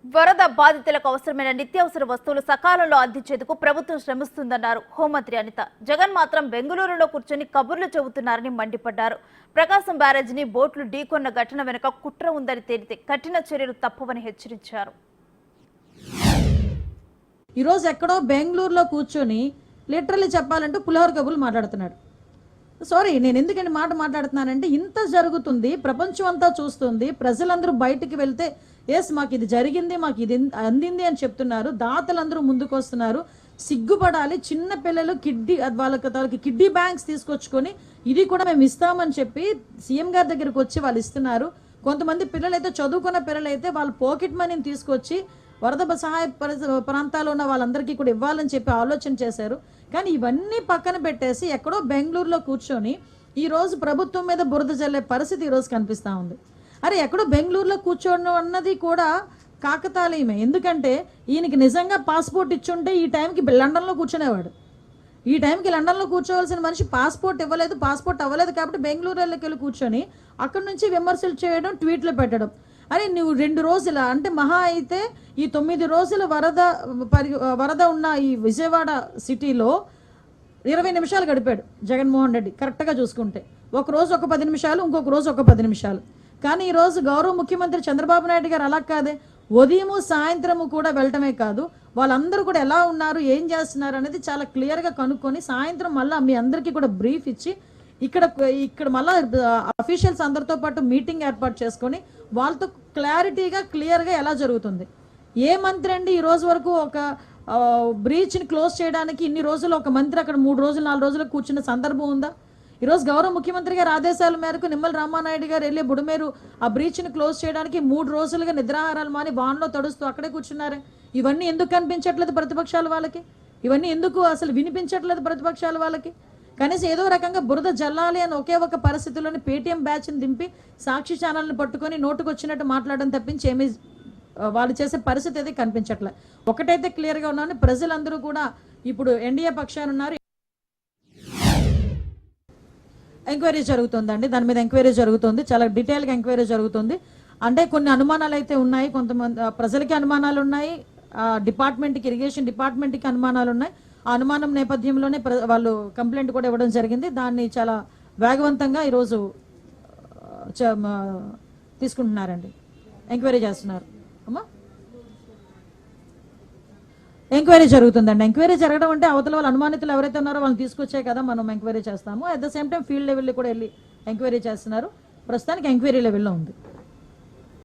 వరద బాధితులకు అవసరమైన నిత్యావసర వస్తువులు సకాలంలో అందించేందుకు ప్రభుత్వం శ్రమిస్తుందన్నారు హోంమంత్రి అనిత. జగన్ మాత్రం బెంగళూరులో కూర్చొని కబుర్లు చెబుతున్నారని మండిపడ్డారు. ప్రకాశం బ్యారేజీని బోట్లు ఢీకొన్న ఘటన వెనుక కుట్ర ఉందని తేలితే కఠిన చర్యలు తప్పవని హెచ్చరించారు. ఈరోజు ఎక్కడో బెంగళూరులో కూర్చొని లిటరల్లీ చెప్పాలంటే పులిహోర కబుర్లు మాట్లాడుతున్నాడు. సారీ, నేను ఎందుకంటే మాట్లాడుతున్నానంటే ఇంత జరుగుతుంది, ప్రపంచం అంతా చూస్తుంది, ప్రజలందరూ బయటికి వెళ్తే ఎస్ మాకు ఇది జరిగింది, మాకు ఇది అందింది అని చెప్తున్నారు, దాతలందరూ ముందుకు వస్తున్నారు. సిగ్గుపడాలి. చిన్న పిల్లలు వాళ్ళకి కిడ్నీ బ్యాంక్స్ తీసుకొచ్చుకొని ఇది కూడా మేము ఇస్తామని చెప్పి సీఎం గారి దగ్గరికి వచ్చి వాళ్ళు ఇస్తున్నారు. కొంతమంది పిల్లలైతే చదువుకున్న పిల్లలైతే వాళ్ళ పాకెట్ మనీని తీసుకొచ్చి వరద సహాయ ప్రాంతాల్లో ఉన్న వాళ్ళందరికీ కూడా ఇవ్వాలని చెప్పి ఆలోచన చేశారు. కానీ ఇవన్నీ పక్కన పెట్టేసి ఎక్కడో బెంగళూరులో కూర్చొని ఈరోజు ప్రభుత్వం మీద బురద జల్లే పరిస్థితి ఈరోజు కనిపిస్తూ ఉంది. అరే ఎక్కడో బెంగళూరులో కూర్చోండి అన్నది కూడా కాకతాళీయమే. ఎందుకంటే ఈయనకి నిజంగా పాస్పోర్ట్ ఇచ్చుంటే ఈ టైంకి లండన్లో కూర్చునేవాడు. ఈ టైంకి లండన్లో కూర్చోవలసిన మనిషి పాస్పోర్ట్ అవ్వలేదు కాబట్టి బెంగళూరులోకి వెళ్ళి కూర్చొని అక్కడి నుంచి విమర్శలు చేయడం, ట్వీట్లు పెట్టడం. అరే నువ్వు 2 రోజుల అంటే మహా అయితే ఈ 9 రోజుల వరద ఉన్న ఈ విజయవాడ సిటీలో 20 నిమిషాలు గడిపాడు జగన్మోహన్ రెడ్డి కరెక్ట్గా చూసుకుంటే. ఒక రోజు ఒక 10 నిమిషాలు, ఇంకొక రోజు ఒక 10 నిమిషాలు. కానీ ఈరోజు గౌరవ ముఖ్యమంత్రి చంద్రబాబు నాయుడు గారు అలా కాదే, ఉదయము సాయంత్రము కూడా వెళ్ళటమే కాదు, వాళ్ళందరూ కూడా ఎలా ఉన్నారు, ఏం చేస్తున్నారు అనేది చాలా క్లియర్గా కనుక్కొని సాయంత్రం మళ్ళీ మీ అందరికీ కూడా బ్రీఫ్ ఇచ్చి ఇక్కడ మళ్ళీ అఫీషియల్స్ అందరితో పాటు మీటింగ్ ఏర్పాటు చేసుకొని వాళ్ళతో క్లియర్గా ఎలా జరుగుతుంది. ఏ మంత్రి అండి ఈ రోజు వరకు ఒక బ్రీచ్ని క్లోజ్ చేయడానికి ఇన్ని రోజులు ఒక మంత్రి అక్కడ 3 రోజులు 4 రోజులు కూర్చున్న సందర్భం ఉందా? ఈరోజు గౌరవ ముఖ్యమంత్రి గారి ఆదేశాల మేరకు నిమ్మల రామానాయుడు గారు వెళ్ళి బుడమేరు ఆ బ్రీచ్ని క్లోజ్ చేయడానికి 3 రోజులుగా నిద్రాహారాలు మాని వాన్లో తడుస్తూ అక్కడే కూర్చున్నారే. ఇవన్నీ ఎందుకు కనిపించట్లేదు ప్రతిపక్షాల వాళ్ళకి? ఇవన్నీ ఎందుకు అసలు వినిపించట్లేదు ప్రతిపక్షాల వాళ్ళకి? కనీసం ఏదో రకంగా బురద జల్లాలి అని ఒకే ఒక పరిస్థితుల్లోని పేటీఎం బ్యాచ్ని దింపి సాక్షి ఛానల్ని పట్టుకొని నోటుకు వచ్చినట్టు మాట్లాడడం తప్పించి ఏమీ వాళ్ళు చేసే పరిస్థితి అయితే కనిపించట్లే. ఒకటైతే క్లియర్గా ఉన్నాను, ప్రజలందరూ కూడా ఇప్పుడు ఎన్డీఏ పక్షాన ఉన్నారు. ఎంక్వైరీ జరుగుతుందండి, దాని మీద ఎంక్వైరీ జరుగుతుంది, చాలా డీటెయిల్గా ఎంక్వైరీ జరుగుతుంది. అంటే కొన్ని అనుమానాలు అయితే ఉన్నాయి, కొంతమంది ప్రజలకి అనుమానాలు ఉన్నాయి, డిపార్ట్మెంట్కి ఇరిగేషన్ డిపార్ట్మెంట్కి అనుమానాలు ఉన్నాయి. ఆ అనుమానం నేపథ్యంలోనే వాళ్ళు కంప్లైంట్ కూడా ఇవ్వడం జరిగింది. దాన్ని చాలా వేగవంతంగా ఈరోజు తీసుకుంటున్నారండి, ఎంక్వైరీ చేస్తున్నారు. అమ్మా ఎంక్వైరీ జరుగుతుందండి. ఎంక్వైరీ జరగడం అంటే అవతల వాళ్ళు అనుమానితులు ఎవరైతే ఉన్నారో వాళ్ళని తీసుకొచ్చే కదా మనం ఎంక్వైరీ చేస్తాము. At the same time field లెవెల్లో కూడా వెళ్ళి ఎంక్వైరీ చేస్తున్నారు. ప్రస్తుతానికి ఎంక్వైరీ లెవెల్లో ఉంది.